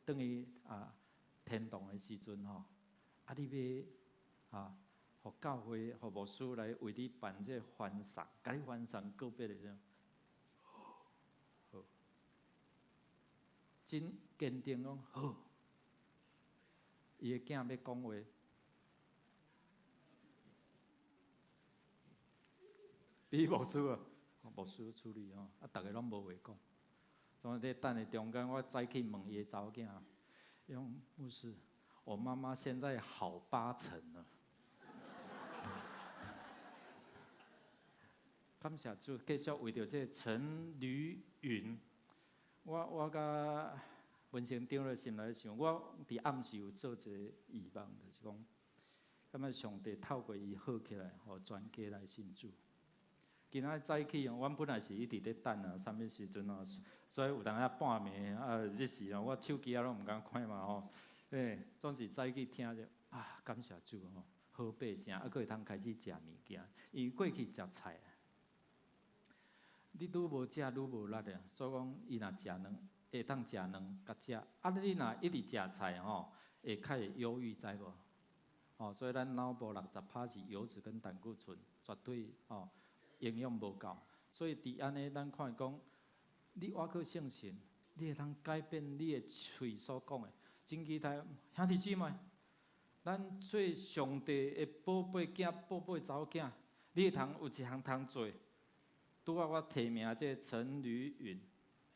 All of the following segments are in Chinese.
等于天堂的时阵吼，你要互教会、互牧师来为你办这欢送，甲你欢送告别的时候，好，真坚定讲好。伊的囝要讲话，比牧师啊，牧师处理吼，逐个拢无话讲。总在等的中间，我再去问伊的查某囝，伊讲牧师，我妈妈现在好8成了。感谢主，继续为着这陈吕云，我甲文成长了心来想，我伫暗时有做一个预望，就是讲，感觉上帝透过伊好起来，互全家来信主。今仔早起，阮本来是一直咧等啊，啥物时阵哦，所以有当下半暝日时哦，我手机拢毋敢看嘛吼，总是早起听着感谢主吼，好百姓还佫会通开始食物件，因为过去食菜啊，你愈无食愈无力啊，所以讲伊若食卵，会当食卵甲食，你若一直食菜吼，会较会忧郁，知无？所以咱脑部60%是油脂跟胆固醇，绝对营养无够，所以伫安尼，咱看讲，你挖靠圣神，你会通改变你的嘴所讲的。真期待兄弟姊妹，咱做上帝的宝贝囝、宝贝查某囝，你会通有一项通做。拄仔我提名这陈吕云，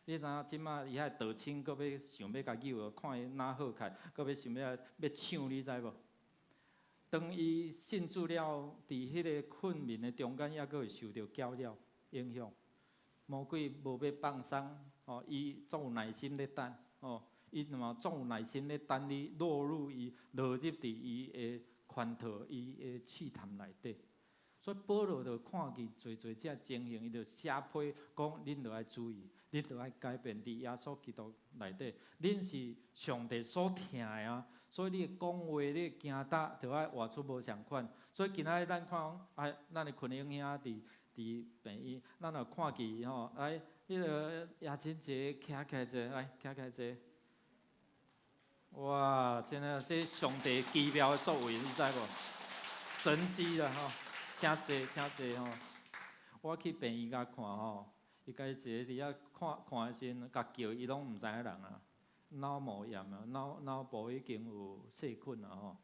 你知影即马伊遐道亲，搁要想要甲救，看伊哪好看，搁要想要抢，你知无？当伊信主了，伫迄个困眠的中间，还佫会受到搅扰影响。魔鬼无要放松，伊总有耐心咧等，伊嘛总有耐心咧等你落入伫伊的圈套、伊的试探内底。所以保罗就看见侪这情形，伊就写批讲：恁着爱注意，恁着爱改变伫耶稣基督内底，恁是上帝所疼的啊！所以你讲话、你行答，着爱活出无相款。所以今仔日咱看咱的群英兄伫病院，咱若看见吼，来，迄个亚青姐徛起来者，来徛起来者。哇，真的，这上帝奇妙的作为，你知无？神迹啦吼！请坐吼！我去病院甲看吼，伊家一个伫遐看时，甲叫伊拢毋知影人啊，脑膜炎啊，脑部已经有细菌啊吼。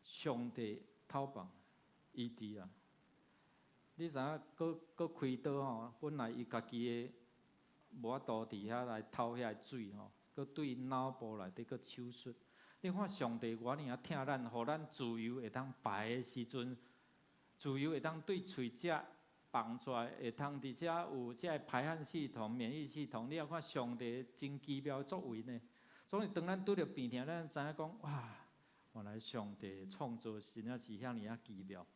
上帝透放医治啊！你知影？搁开刀吼，本来伊家己的无法度伫遐来透遐水吼，搁对脑部内底搁手术。你看上帝偌尔啊疼咱，互咱自由会当排的时阵，自由会当对喙食放出来，会通伫遮有遮排汗系统、免疫系统。你要看上帝真奇妙作为呢。所以当咱拄着病痛，咱知影讲哇，原来上帝创造真正是遐尔啊奇妙。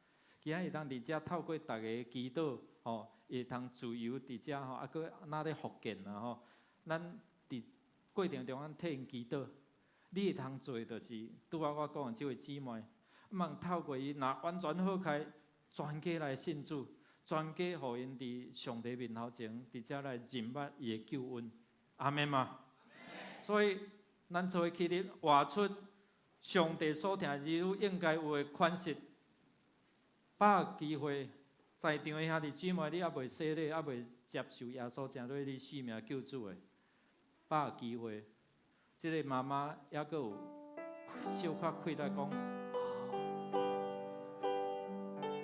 今仔会当伫遮透过逐个祈祷，会通自由伫遮吼，啊，搁哪咧复健啊吼，咱伫过程中咱替因祈祷。你会通做的，就是拄仔我讲的这位姊妹，望透过伊，若完全好开，全家来信主，全家互因伫上帝面头前，伫遮来认捌伊的救恩，阿门嘛。所以咱做起日活出上帝所听儿女应该有的款式，把握机会，在场的兄弟姊妹，你还未洗礼，还未接受耶稣成为你生命救主的，把握机会。即个妈妈还佫有小可开来讲，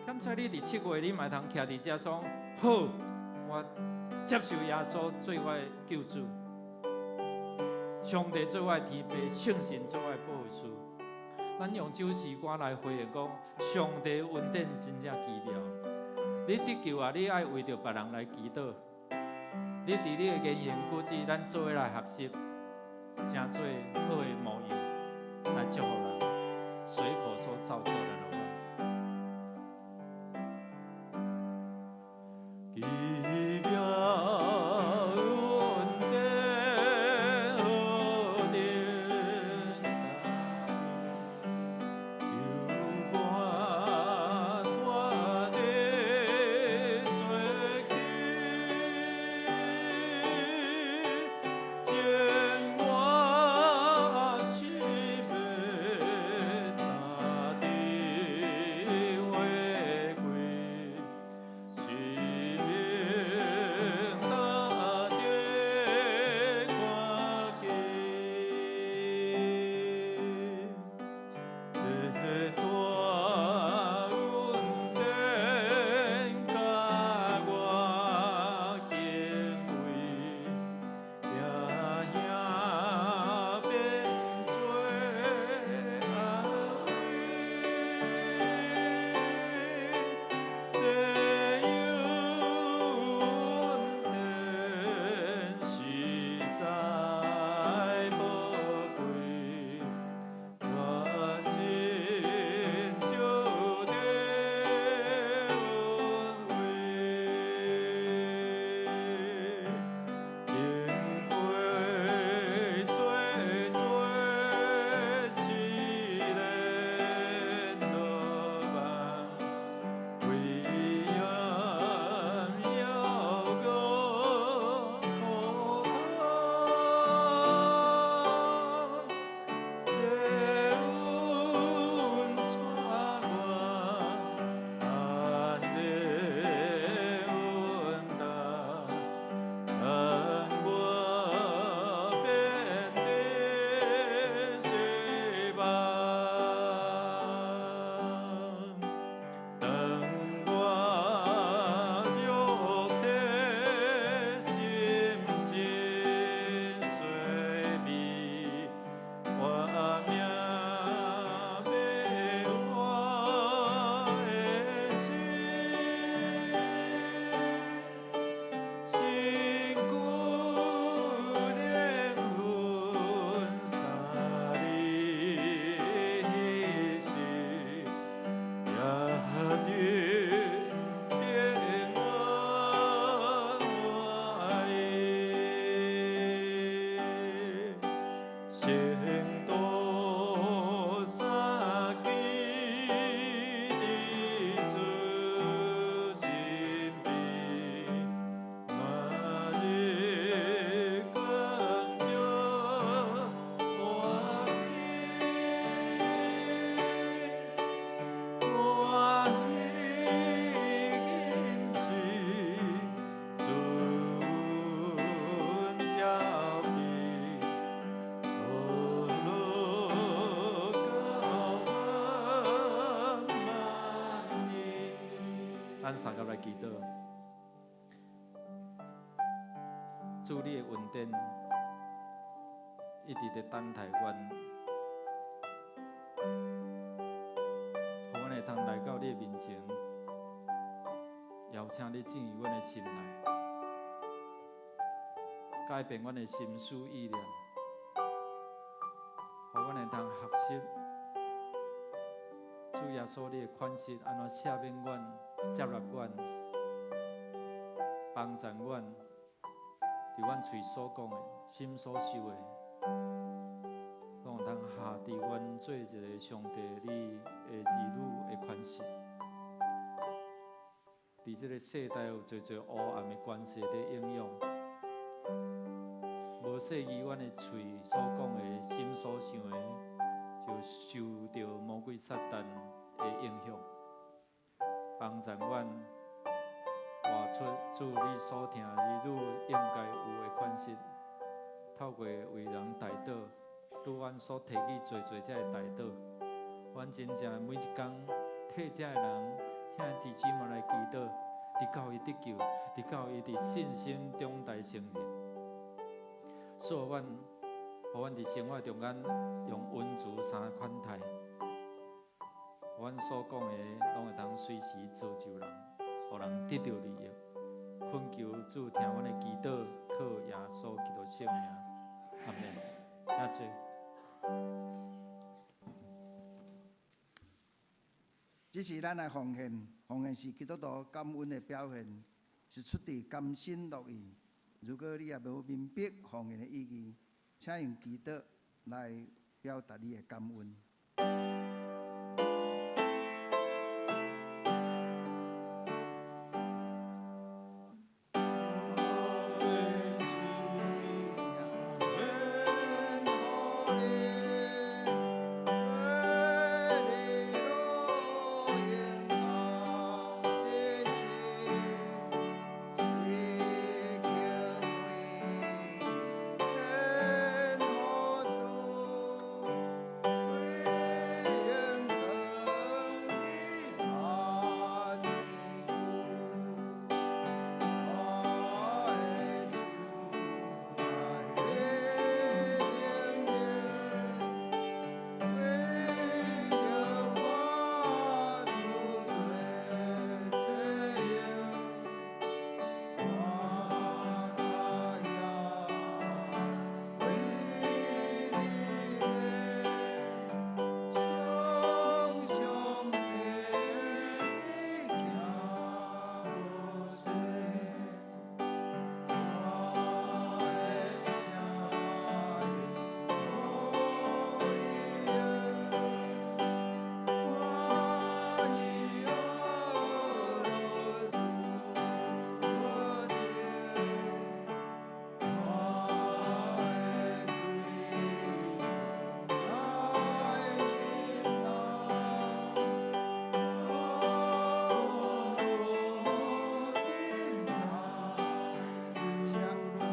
检查你伫7月，你嘛通徛伫遮说好，我接受耶稣做我的救主，上帝做我的天父，圣神做我的保护师。咱用这首诗歌来回应讲，上帝恩典真正奇妙。你得救啊，你爱为着别人来祈祷。你伫你的言行举止，咱做伙来学习。真做好的模样，来祝福人，随口所造就的荣耀。奇妙恩典何等大，有我脱的罪去。三甲来祈祷。主，你的恩典一直在等待阮，互阮会通来到你的面前，邀请你进入阮的心内，改变阮的心思意念，互阮会通学习主耶稣你的款式，安怎赦免阮、接纳阮、帮助阮，伫阮嘴所讲的、心所想的，拢有通下伫阮做一个上帝你的儿女的款式。伫这个世代有侪侪黑暗的关系在影响，无细依阮的嘴所讲的、心所想的，就受到魔鬼撒旦的影响，帮助阮活出主你所听儿女应该有的款式，透过为人代祷，拄阮所提起侪侪遮的代祷，阮真正每一天替遮的人兄弟姊妹来祈祷，直到伊得救，直到伊伫信心中大成人。所以阮，互阮伫生活中间用温柔三款态，互阮所讲的拢会当随时造就人，互人得到利益。恳求主听阮的祈祷，靠耶稣基督圣名，阿门。请坐。这是咱的奉献，奉献是基督徒感恩的表现，是出自甘心乐意。如果你也无明白奉献的意义，请用祈祷来表达你的感恩。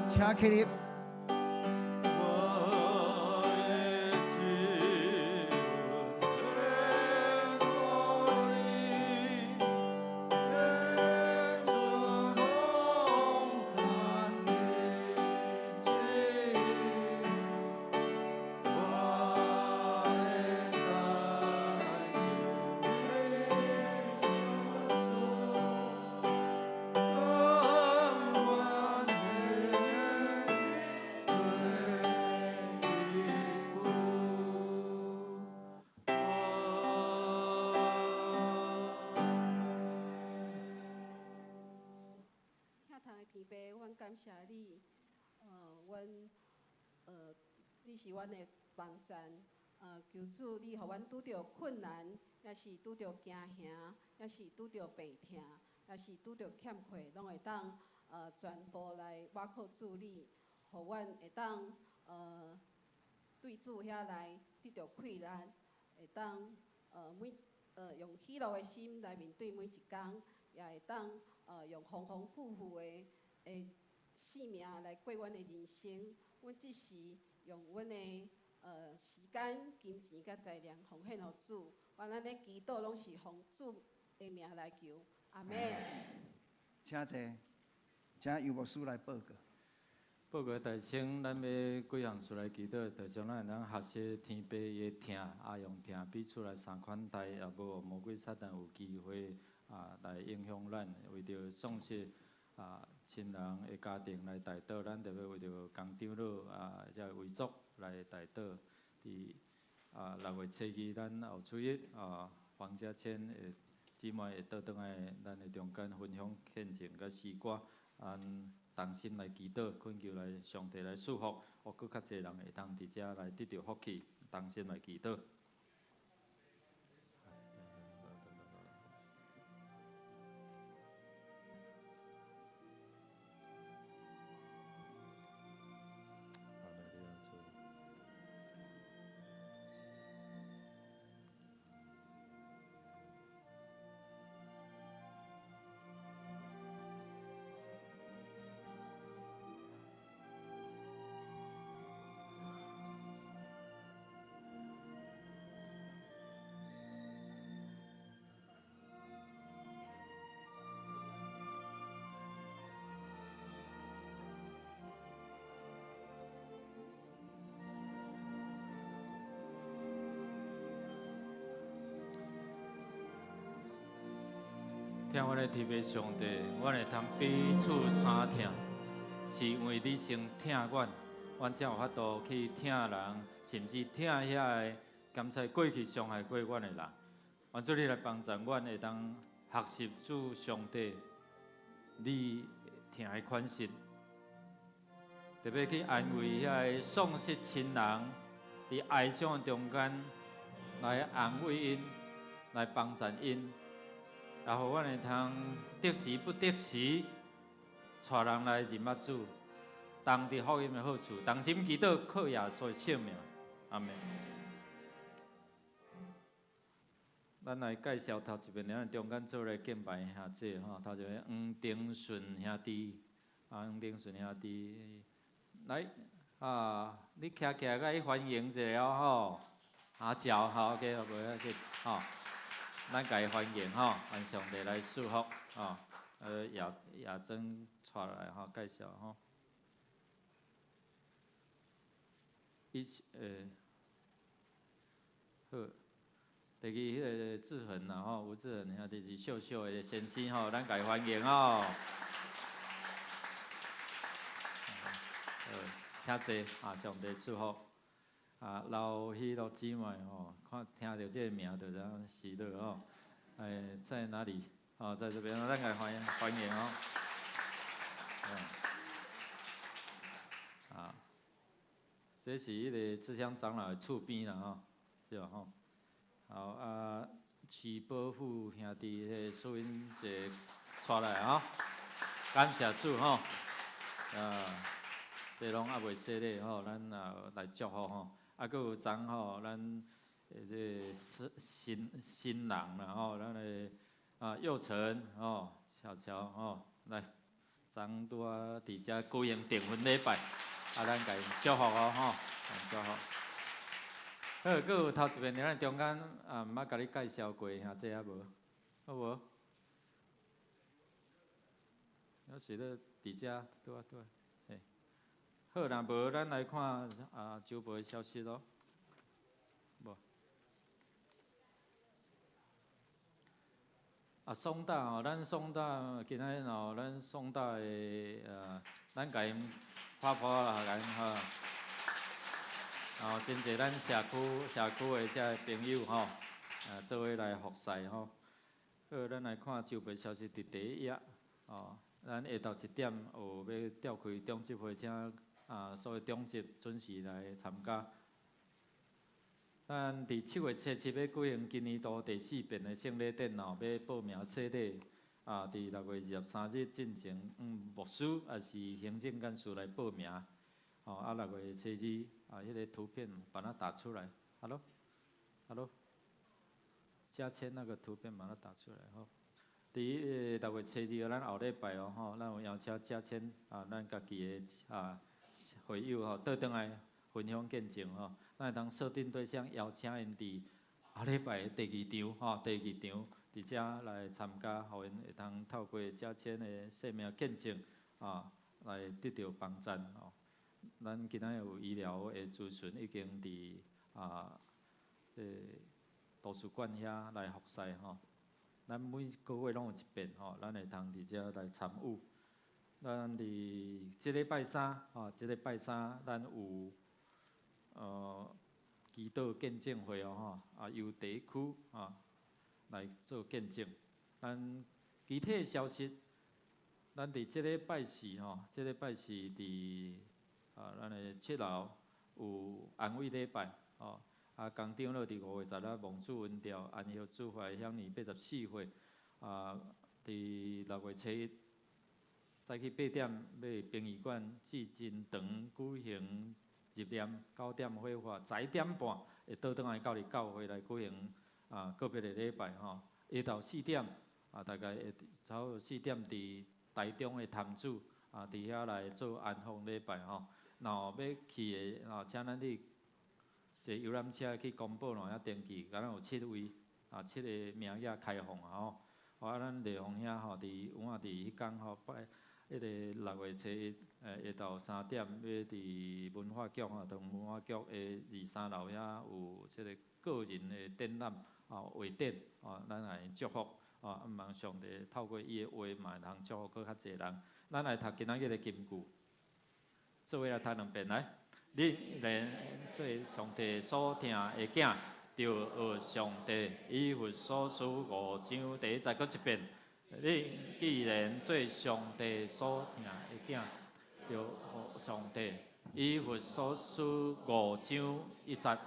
请起立。感谢你，你是阮的帮站，求主你，互阮拄着困难，也是拄着惊吓，也是拄着病痛，也是拄着欠缺，拢会当全部来倚靠主你，互阮会当对主遐来得到快乐，会当用喜乐的心来面对每一天，也会当用丰丰富富的生命来过阮的人生。阮即时用阮的时间、金钱甲财力奉献予主。阮安尼祈祷拢是奉主的名来求，阿门。请坐，请尤牧师来报告。报告大请，咱要几项事来祈祷，就将咱能学习天父的听，用听比出来三款台，也无魔鬼撒旦有机会来影响咱，为着丧失亲人的家庭来代祷，咱特别为着工长老遮遗族来代祷。伫6月7日，咱后主日黄家千的姊妹会倒转来咱的中间分享献情甲诗歌，同心来祈祷，恳求来上帝来祝福，互搁较侪人会当伫遮来得到福气，同心来祈祷。听我的天父上帝，阮会通彼此相听，是因为你先听阮，阮才有法度去听人，甚至听遐个甘在过去伤害过阮的人。愿主你来帮助阮，会当学习主上帝你听的款式，特别去安慰遐个丧失亲人，伫哀伤中间来安慰因，来帮助因。然后，阮会通得时不得时，带人来认捌主，当伫福音的好处，同心祈祷，靠耶稣的性命，阿门。咱来介绍头一遍，咱中间做咧敬拜兄弟吼，头一个黄丁顺兄弟，黄丁顺兄弟，来你徛起来，甲伊欢迎一下吼，叫吼 ，OK， 无要紧吼。咱甲伊欢迎吼，愿上帝来祝福吼，亚珍带来吼介绍吼，好，第二迄个志恒啦吼，吴志恒兄弟是秀秀的先生吼，咱甲伊欢迎吼。请坐上帝祝福。老许多姊妹吼，看听到这个名就知影喜乐吼。在哪里？在这边，咱来欢迎哦。这是迄个志祥长老的厝边啦吼，对吧吼？好徐宝富兄弟迄苏英节带来吼，感谢主吼。这拢还袂洗咧吼，咱也来祝福吼。搁有昨吼，咱这新人啦吼，咱的佑成吼、小乔吼，来，昨拄伫遮举行订婚礼拜，咱甲因祝福吼，祝福。好，搁有头一遍，咱中间毋捌甲你介绍过兄弟啊无？好无？要是咧伫遮，对啊。好，若无咱来看周报的消息咯。无。松大吼，咱松大今仔日吼，咱松大的咱甲因拍啦，甲因吼，真侪咱社区的遮朋友吼，做伙来服侍吼。好，咱来看周报消息伫第一页吼，咱下昼1点有要召开中执会，请所有中执准时来参加。咱伫7月7日要举行今年度第4遍的圣礼典后，要报名洗礼。伫6月23日进行，牧师也是行政干事来报名。6月7日迄个图片把它打出来。Hello，加签那个图片把它打出来吼。伫6月7日，咱后礼拜吼，咱有邀请加签咱家己的会友吼，倒转来分享见证吼，咱会当设定对象邀请因伫后礼拜第二场吼，第二场伫伫遮来参加，互因会通透过遮签的生命见证来得到帮助哦。咱今仔有医疗的咨询已经伫图书馆遐来服侍吼。咱每个月拢有一遍吼，咱会通伫遮来参与。咱伫即礼拜三即礼拜三咱有祈祷见证会由第一区来做见证。咱具体的消息，咱伫即礼拜四即礼拜四伫咱的7楼有安慰礼拜工长老伫5月10日蒙主恩调安息主怀享年84岁伫6月7日早起8点要殡仪馆至真堂举行入殓，9点火化，10点半会倒转来到伫教会来举行个别的礼拜下昼4点大概会差不多4点伫台中的潭子伫遐来做安放礼拜然后要去的请咱去坐游览车去公布遐登记，敢若有7位7个名额开放咱丽芳遐伫有伫迄天拜迄个6月7日下昼3点要伫文化局同文化局的2、3楼遐有即个个人的展览画展咱来祝福毋望上帝透过伊的话嘛会通祝福搁较侪人。咱来读今仔日的金句，做伙来读2遍来。你然做上帝所疼的囝，就学上帝以弗所书5章第1节，搁一遍。你既然做上帝所疼的囝，就学上帝以弗所书5章1节。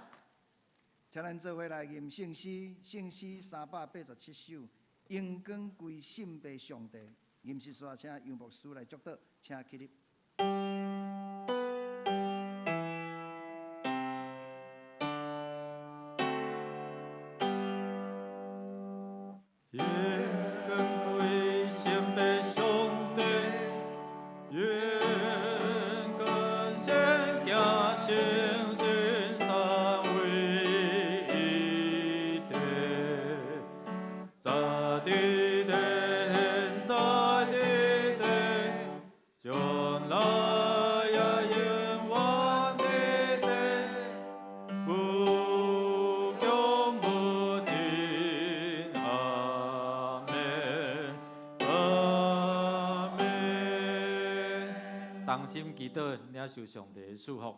请咱做伙来吟圣诗，圣诗387首，荣光归圣父上帝。吟诗说，请杨牧师来祝祷，请起立。同心祈祷，领受上帝的祝福。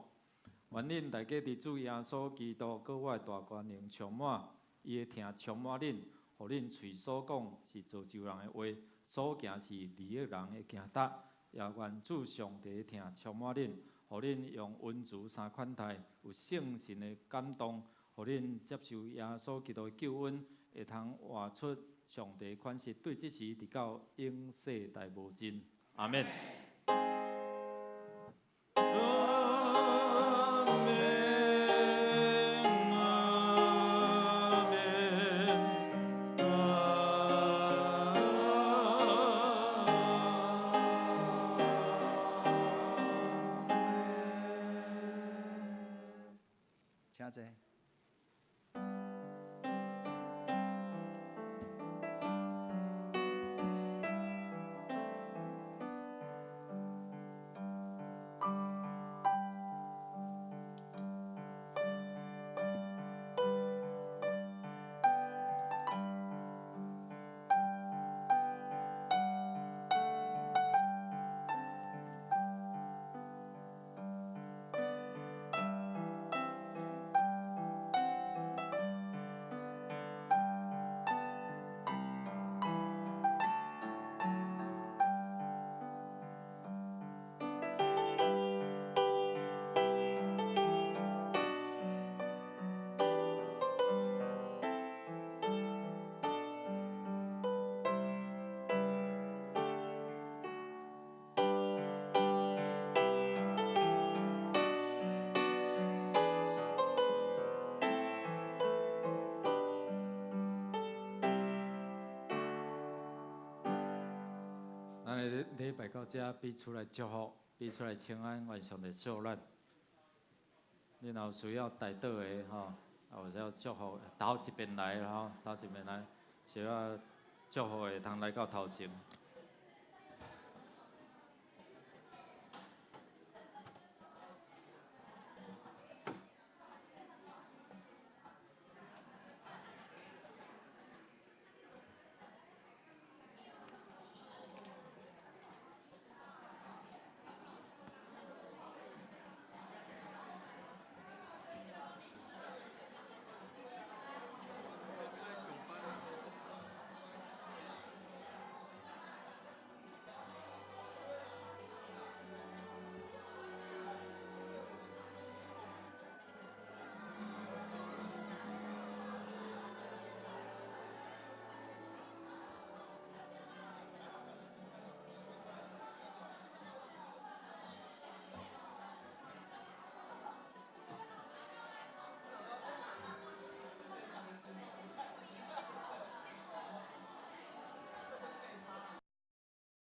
愿恁大家伫主耶稣基督搁我的大权能充满，伊的听充满恁，互恁喙所讲是造就人的话，所行是利益人的行达。也愿主上帝的听充满恁，互恁用温慈3款态，有圣神的感动，互恁接受耶稣基督的救恩，会通活出上帝的款式，对即时直到永世代无尽。阿免。请坐。礼拜到这，彼出来祝福，彼出来请安，愿上帝祝咱。你若有需要代祷的或者要祝福，倒一边来斗一边来，小可祝福的通来到头前。